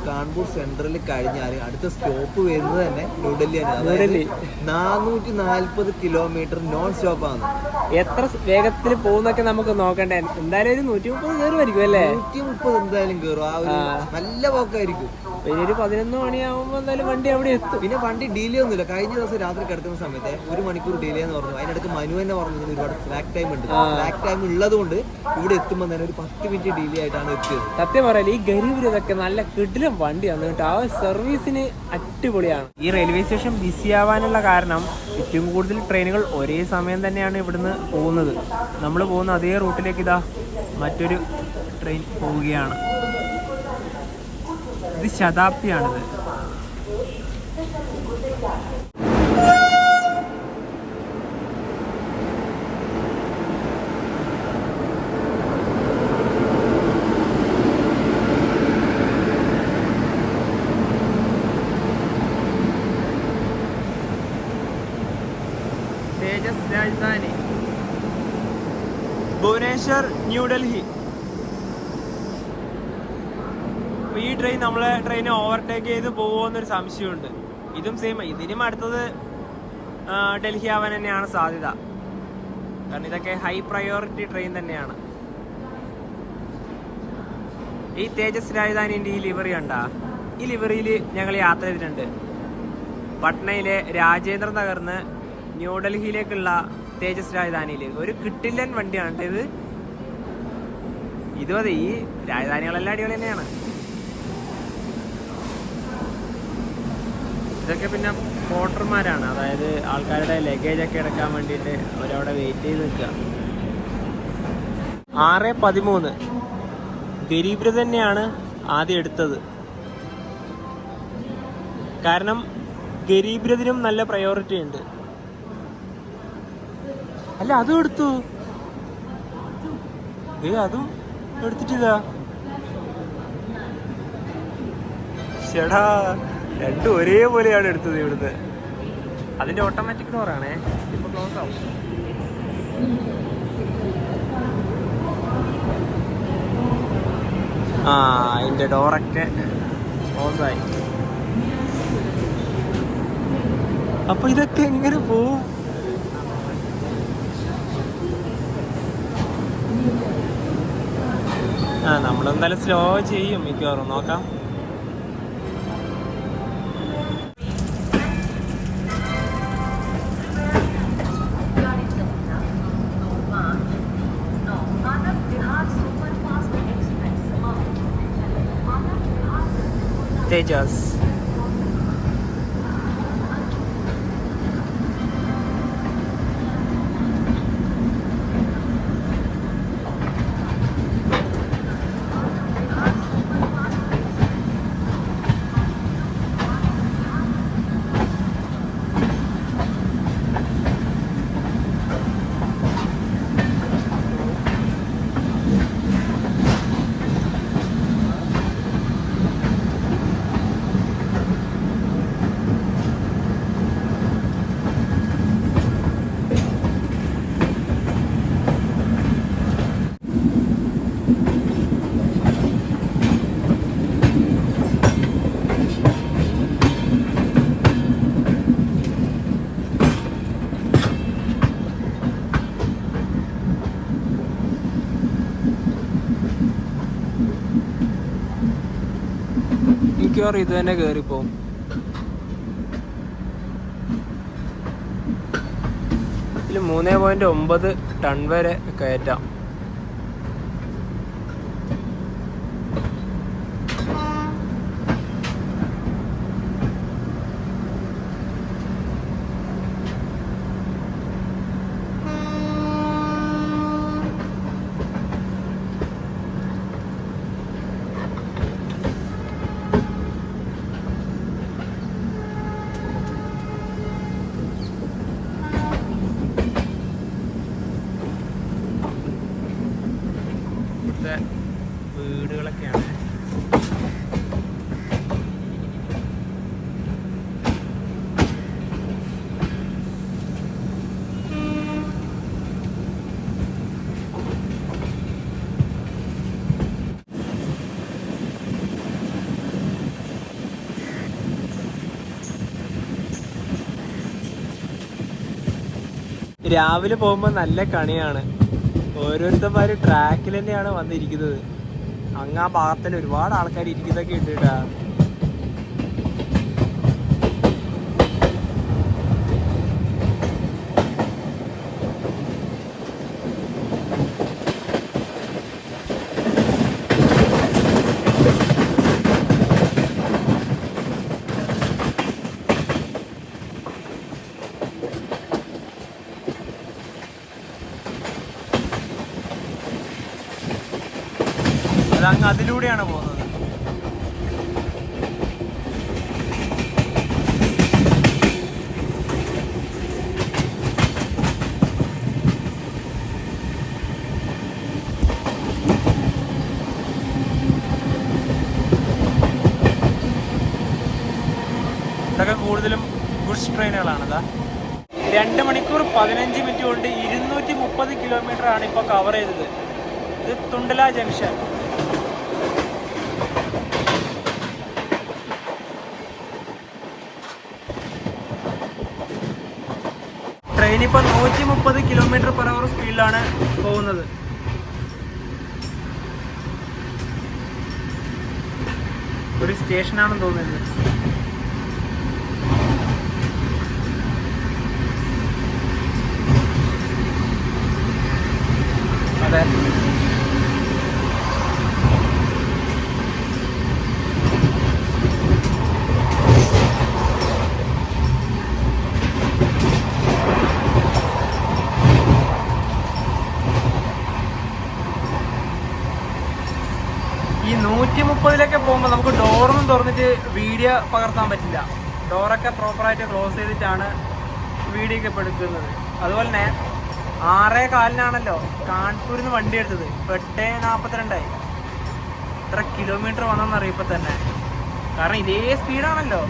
കാൺപൂർ സെൻട്രലിൽ കഴിഞ്ഞാൽ അടുത്ത സ്റ്റോപ്പ് വരുന്നത് തന്നെ ന്യൂഡൽഹിയാണ്. അതായത് 440 കിലോമീറ്റർ നോൺ സ്റ്റോപ്പ് ആണ്. എത്ര വേഗത്തിൽ പോകുന്നൊക്കെ നമുക്ക് നോക്കണ്ടേ. എന്തായാലും ഒരു 130 കയറുമായിരിക്കും അല്ലേ? 130 എന്തായാലും കയറും. ആ ഒരു നല്ല പോക്കായിരിക്കും. പിന്നെ ഒരു 11 മണിയാകുമ്പോൾ എന്തായാലും വണ്ടി അവിടെ എത്തും. പിന്നെ വണ്ടി ഡിലേ ഒന്നുമില്ല. കഴിഞ്ഞ ദിവസം രാത്രി കിടക്കുന്ന സമയത്ത് 1 മണിക്കൂർ ഡിലേ എന്ന് പറഞ്ഞു. അതിനിടയ്ക്ക് മനു തന്നെ പറഞ്ഞു ഒരുപാട് സ്ലാക്ക് ടൈം ഉണ്ട്. സ്ലാക്ക് ടൈം ഉള്ളത് കൊണ്ട് ഇവിടെ എത്തുമ്പോൾ തന്നെ ഒരു 10 മിനിറ്റ് ഡിലേ ആയിട്ടാണ് എത്തിയത്. സത്യം പറയല് ഈ ഗരീബ് ഇതൊക്കെ നല്ല കിടിലം വണ്ടിയാണ് കേട്ടോ. ആ സർവീസിന് അടിപൊളിയാണ്. ഈ റെയിൽവേ സ്റ്റേഷൻ ബിസി ആവാനുള്ള കാരണം ഏറ്റവും കൂടുതൽ ട്രെയിനുകൾ ഒരേ സമയം തന്നെയാണ് ഇവിടുന്ന് പോകുന്നത്. നമ്മൾ പോകുന്ന അതേ റൂട്ടിലേക്ക് ഇതാ മറ്റൊരു ട്രെയിൻ പോവുകയാണ്. ഇത് ശതാബ്ദിയാണിത്. തേജസ് രാജധാനി ഭുവനേശ്വർ ന്യൂഡൽഹി. ഈ ട്രെയിൻ നമ്മളെ ട്രെയിനെ ഓവർടേക്ക് ചെയ്ത് പോകുമെന്നൊരു സംശയമുണ്ട്. ഇതും സെയിം. ഇതിനും അടുത്തത് ഡൽഹി ആവാൻ തന്നെയാണ് സാധ്യത. കാരണം ഇതൊക്കെ ഹൈ പ്രയോറിറ്റി ട്രെയിൻ തന്നെയാണ്. ഈ തേജസ് രാജധാനിൻ്റെ ഈ ലിവറി കണ്ടാ? ഈ ലിവറിയിൽ ഞങ്ങൾ യാത്ര ചെയ്തിട്ടുണ്ട്. പട്നയിലെ രാജേന്ദ്ര നഗറിന്ന് ന്യൂഡൽഹിയിലേക്കുള്ള തേജസ് രാജധാനിയിൽ ഒരു കിട്ടില്ലൻ വണ്ടിയാണ് ഇത്. ഇതും ഈ രാജധാനികളെല്ലാം അടിപൊളി തന്നെയാണ്. ഇതൊക്കെ പിന്നെ പോർട്ടർമാരാണ്. അതായത് ആൾക്കാരുടെ ലഗേജൊക്കെ എടുക്കാൻ വേണ്ടിയിട്ട് അവരവിടെ വെയിറ്റ് ചെയ്ത് നിൽക്കുക. 6:13 ഗരീബ് രഥ് തന്നെയാണ് ആദ്യം എടുത്തത്. കാരണം ഗരീബ് രഥിനും നല്ല പ്രയോറിറ്റി ഉണ്ട്. അല്ല അതും എടുത്തു. അതും എടുത്തിട്ടിതാ. ചേടാ രണ്ടും ഒരേപോലെയാണ് എടുത്തത് ഇവിടുന്ന്. അതിന്റെ ഓട്ടോമാറ്റിക് ഡോറാണേ. ഇപ്പൊ ക്ലോസ് ആവും. അതിന്റെ ഡോറൊക്കെ ക്ലോസ് ആയി. അപ്പൊ ഇതൊക്കെ എങ്ങനെ പോവും? നമ്മളെന്തായാലും സ്ലോ ചെയ്യും മിക്കവാറും. നോക്കാം. Tejas. മിക്കവാറും ഇത് തന്നെ കയറിപ്പോവും. ഇതിൽ 3.9 ടൺ വരെ കയറ്റാം. വീടുകളൊക്കെയാണ്. രാവിലെ പോകുമ്പോൾ നല്ല കണിയാണ്. ഓരോരുത്തന്മാര് ട്രാക്കിൽ തന്നെയാണ് വന്നിരിക്കുന്നത്. അങ്ങാ ഭാഗത്തിൽ ഒരുപാട് ആൾക്കാർ ഇരിക്കുന്നതൊക്കെ ഉണ്ട് കേട്ടാ. അതങ്ങ് അതിലൂടെയാണ് പോകുന്നത്. ഇതൊക്കെ കൂടുതലും ഗുഡ്സ് ട്രെയിനുകളാണ്. 2 മണിക്കൂർ 15 മിനിറ്റ് കൊണ്ട് 230 കിലോമീറ്റർ ആണ് ഇപ്പോൾ കവർ ചെയ്തത്. ഇത് തുണ്ടല ജംഗ്ഷൻ. ട്രെയിൻ ഇപ്പോൾ 130 km/h സ്പീഡിലാണ് പോകുന്നത്. ഒരു സ്റ്റേഷനാണെന്ന് തോന്നുന്നത്. അതെ, ഈ 130-ലൊക്കെ പോകുമ്പോൾ നമുക്ക് ഡോറൊന്നും തുറന്നിട്ട് വീഡിയോ പകർത്താൻ പറ്റില്ല. ഡോറൊക്കെ പ്രോപ്പറായിട്ട് ക്ലോസ് ചെയ്തിട്ടാണ് വീഡിയോ ഒക്കെ ഇപ്പോൾ എടുക്കുന്നത്. അതുപോലെ തന്നെ 6:15-നാണല്ലോ കാൺപൂരിൽ നിന്ന് വണ്ടി എടുത്തത്. ഇപ്പോൾ 8:42 എത്ര കിലോമീറ്റർ വന്നെന്നറിയാം ഇപ്പം തന്നെ. കാരണം ഇതേ സ്പീഡാണല്ലോ.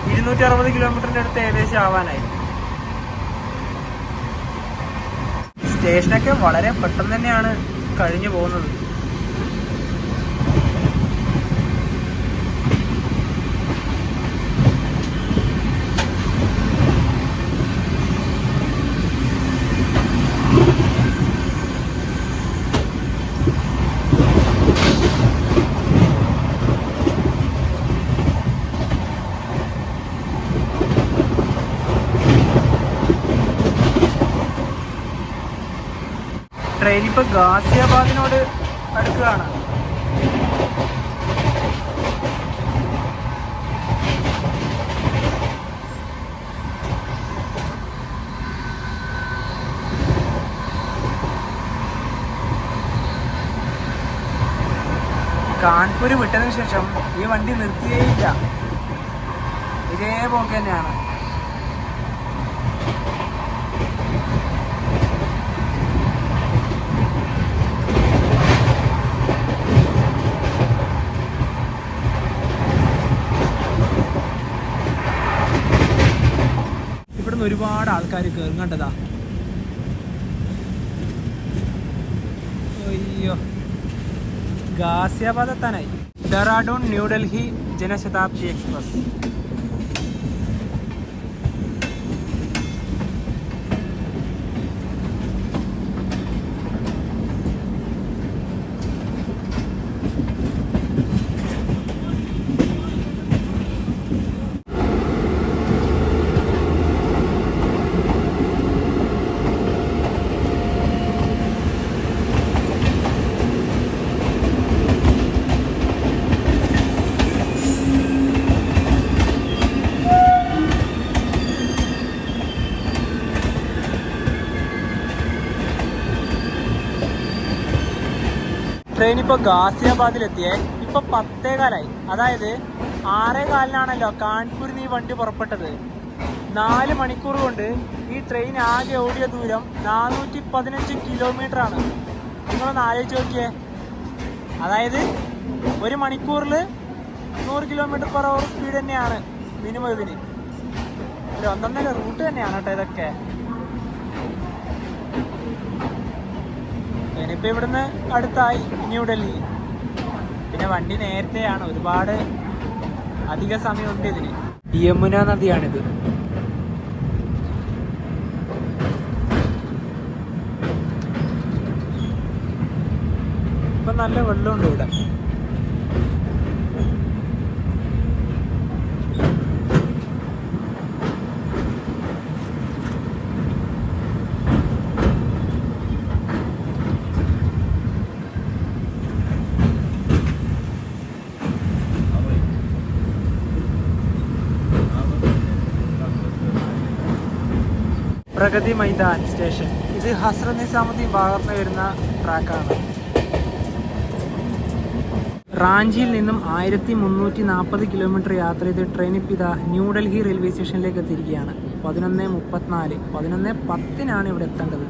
$260 കിലോമീറ്ററിൻ്റെ അടുത്ത് ഏകദേശം ആവാനായി. സ്റ്റേഷനൊക്കെ വളരെ പെട്ടെന്ന് തന്നെയാണ് കഴിഞ്ഞു പോകുന്നത്. ട്രെയിൻ ഇപ്പോൾ ഗാസിയാബാദിനോട് അടുക്കുകയാണ്. കാൺപൂർ വിട്ടതിന് ശേഷം ഈ വണ്ടി നിർത്തിയേയില്ല. ഇതേ പോക്ക് തന്നെയാണ്. ഇവിടുന്ന് ഒരുപാട് ആൾക്കാർ കയറുന്നുണ്ടതാ. അയ്യോ, ഗാസിയാബാദ് എത്താനായി. ഡെറാഡൂൺ ന്യൂഡൽഹി ജനശതാബ്ദി എക്സ്പ്രസ്. ട്രെയിൻ ഇപ്പൊ ഗാസിയാബാദിലെത്തിയേ. ഇപ്പൊ 10:15, അതായത് 6:15 കാൺപൂരിൽ നിന്ന് ഈ വണ്ടി പുറപ്പെട്ടത്. 4 മണിക്കൂർ കൊണ്ട് ഈ ട്രെയിൻ ആകെ ഓടിയ ദൂരം 415 കിലോമീറ്റർ ആണ്. നിങ്ങളൊന്ന് ആലോചിച്ച് നോക്കിയേ. അതായത് 1 മണിക്കൂറിൽ 100 km/h സ്പീഡ് തന്നെയാണ് മിനിമം. ഇതിന് ഒരു ഒന്നൊന്നര റൂട്ട് തന്നെയാണ് കേട്ടോ ഇതൊക്കെ. ഇനിയിപ്പോ ഇവിടുന്ന് അടുത്തായി ന്യൂഡൽഹി. പിന്നെ വണ്ടി നേരത്തെയാണ്, ഒരുപാട് അധിക സമയമുണ്ട് ഇതിന്. യമുന നദിയാണിത്. ഇപ്പൊ നല്ല വെള്ളമുണ്ട് ഇവിടെ. പ്രഗതി മൈതാൻ സ്റ്റേഷൻ. ഇത് ഹസ്രത് നിസാമുദ്ദീൻ ഭാഗത്ത് വരുന്ന ട്രാക്കാണ്. റാഞ്ചിയിൽ നിന്നും 1340 കിലോമീറ്റർ യാത്ര ചെയ്ത് ട്രെയിൻ ഇപ്പോൾ ഇതാ ന്യൂഡൽഹി റെയിൽവേ സ്റ്റേഷനിലേക്ക് എത്തിയിരിക്കുകയാണ്. 11:34, 11:10 ഇവിടെ എത്തേണ്ടത്.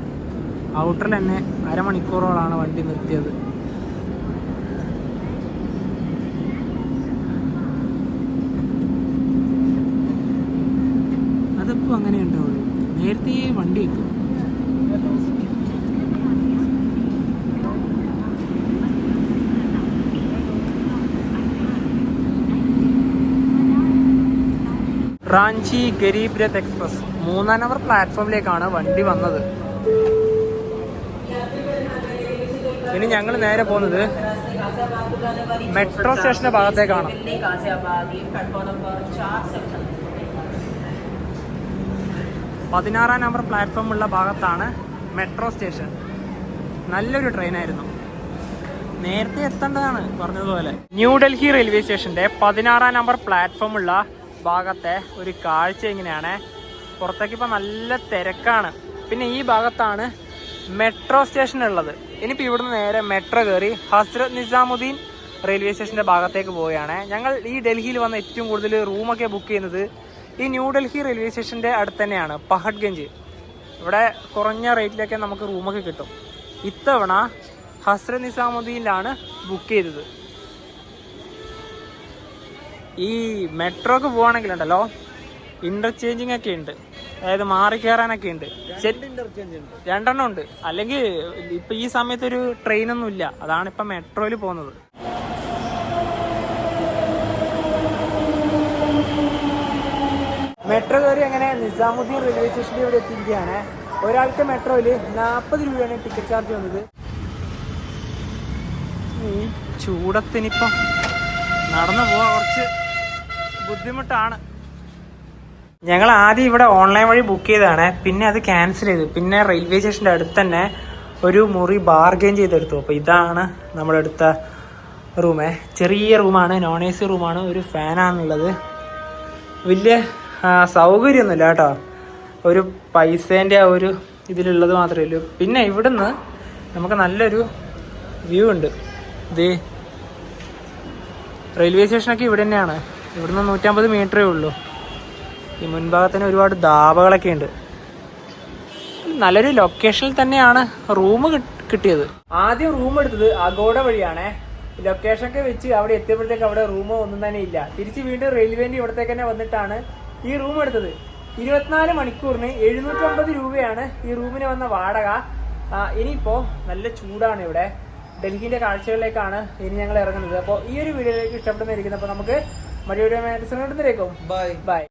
ഔട്ടറിൽ തന്നെ അരമണിക്കൂറോളാണ് വണ്ടി നിർത്തിയത്. അതിപ്പോൾ അങ്ങനെ ഉണ്ടാവുള്ളൂ, നേരത്തെ വണ്ടി എത്തും. റാഞ്ചി ഗരീബ് രഥ് എക്സ്പ്രസ് 3-ാം നമ്പർ പ്ലാറ്റ്ഫോമിലേക്കാണ് വണ്ടി വന്നത്. ഇനി ഞങ്ങൾ നേരെ പോകുന്നത് മെട്രോ സ്റ്റേഷന്റെ ഭാഗത്തേക്കാണ്. 16-ാം നമ്പർ പ്ലാറ്റ്ഫോം ഉള്ള ഭാഗത്താണ് മെട്രോ സ്റ്റേഷൻ. നല്ലൊരു ട്രെയിനായിരുന്നു, നേരത്തെ എത്തേണ്ടതാണ് പറഞ്ഞതുപോലെ. ന്യൂഡൽഹി റെയിൽവേ സ്റ്റേഷന്റെ 16-ാം നമ്പർ പ്ലാറ്റ്ഫോം ഉള്ള ഭാഗത്തെ ഒരു കാഴ്ച ഇങ്ങനെയാണ്. പുറത്തേക്ക് ഇപ്പം നല്ല തിരക്കാണ്. പിന്നെ ഈ ഭാഗത്താണ് മെട്രോ സ്റ്റേഷൻ ഉള്ളത്. ഇനിയിപ്പോൾ ഇവിടുന്ന് നേരെ മെട്രോ കയറി ഹസ്രത് നിസാമുദ്ദീൻ റെയിൽവേ സ്റ്റേഷന്റെ ഭാഗത്തേക്ക് പോവുകയാണ്. ഞങ്ങൾ ഈ ഡൽഹിയിൽ വന്ന് ഏറ്റവും കൂടുതൽ റൂമൊക്കെ ബുക്ക് ചെയ്യുന്നത് ഈ ന്യൂഡൽഹി റെയിൽവേ സ്റ്റേഷന്റെ അടുത്ത് തന്നെയാണ്, പഹഡ്ഗഞ്ച്. ഇവിടെ കുറഞ്ഞ റേറ്റിലൊക്കെ നമുക്ക് റൂമൊക്കെ കിട്ടും. ഇത്തവണ ഹസ്രത് നിസാമുദ്ദീനിലാണ് ബുക്ക് ചെയ്തത്. ഈ മെട്രോക്ക് പോവാണെങ്കിലുണ്ടല്ലോ ഇന്റർചേഞ്ചിങ് ഒക്കെ ഉണ്ട്, അതായത് മാറി കയറാനൊക്കെ ഉണ്ട്. 2 ഉണ്ട്. അല്ലെങ്കിൽ ഇപ്പൊ ഈ സമയത്ത് ഒരു ട്രെയിനൊന്നും ഇല്ല, അതാണ് ഇപ്പൊ മെട്രോയിൽ പോകുന്നത്. മെട്രോ കയറി അങ്ങനെ നിസാമുദ്ദീൻ റെയിൽവേ സ്റ്റേഷനിൽ ഇവിടെ എത്തിയിരിക്കുകയാണ്. ഒരാൾക്ക് മെട്രോയിൽ 40 രൂപയാണ് ടിക്കറ്റ് ചാർജ് വന്നത്. ഈ ചൂടത്തിനിപ്പം നടന്നു പോവാൻ കുറച്ച് ബുദ്ധിമുട്ടാണ്. ഞങ്ങൾ ആദ്യം ഇവിടെ ഓൺലൈൻ വഴി ബുക്ക് ചെയ്തതാണ്, പിന്നെ അത് ക്യാൻസൽ ചെയ്തു. പിന്നെ റെയിൽവേ സ്റ്റേഷൻ്റെ അടുത്ത് തന്നെ ഒരു മുറി ബാർഗെയിൻ ചെയ്തെടുത്തു. അപ്പോൾ ഇതാണ് നമ്മുടെ അടുത്ത റൂമേ. ചെറിയ റൂമാണ്, നോൺ AC റൂമാണ്, ഒരു ഫാനാണുള്ളത്. വലിയ സൗകര്യമൊന്നുമില്ല കേട്ടോ, ഒരു പൈസേൻ്റെ ആ ഒരു ഇതിലുള്ളത് മാത്രമേ ഉള്ളൂ. പിന്നെ ഇവിടുന്ന് നമുക്ക് നല്ലൊരു വ്യൂ ഉണ്ട്. ഇത് റെയിൽവേ സ്റ്റേഷനൊക്കെ ഇവിടെ തന്നെയാണ്. ഇവിടുന്ന് 150 മീറ്ററേ ഉള്ളൂ. ഈ മുൻഭാഗത്തിന് ഒരുപാട് ധാബകളൊക്കെ ഉണ്ട്. നല്ലൊരു ലൊക്കേഷനിൽ തന്നെയാണ് റൂം കിട്ടിയത്. ആദ്യം റൂം എടുത്തത് അഗോഡ വഴിയാണ്. ലൊക്കേഷനൊക്കെ വെച്ച് അവിടെ എത്തിയപ്പോഴത്തേക്ക് അവിടെ റൂമോ ഒന്നും തന്നെ ഇല്ല. തിരിച്ച് വീണ്ടും റെയിൽവേൻ്റെ ഇവിടത്തേക്ക് തന്നെ വന്നിട്ടാണ് ഈ റൂം എടുത്തത്. 24 മണിക്കൂറിന് 750 രൂപയാണ് ഈ റൂമിന് വന്ന വാടക. ഇനിയിപ്പോൾ നല്ല ചൂടാണ് ഇവിടെ. ഡൽഹിയിലെ കാഴ്ചകളിലേക്കാണ് ഇനി ഞങ്ങൾ ഇറങ്ങുന്നത്. അപ്പോൾ ഈ ഒരു വീഡിയോയിലേക്ക് ഇഷ്ടപ്പെടുന്നതായിരിക്കും. അപ്പോൾ നമുക്ക് മറ്റൊരു വീഡിയോ ബൈ.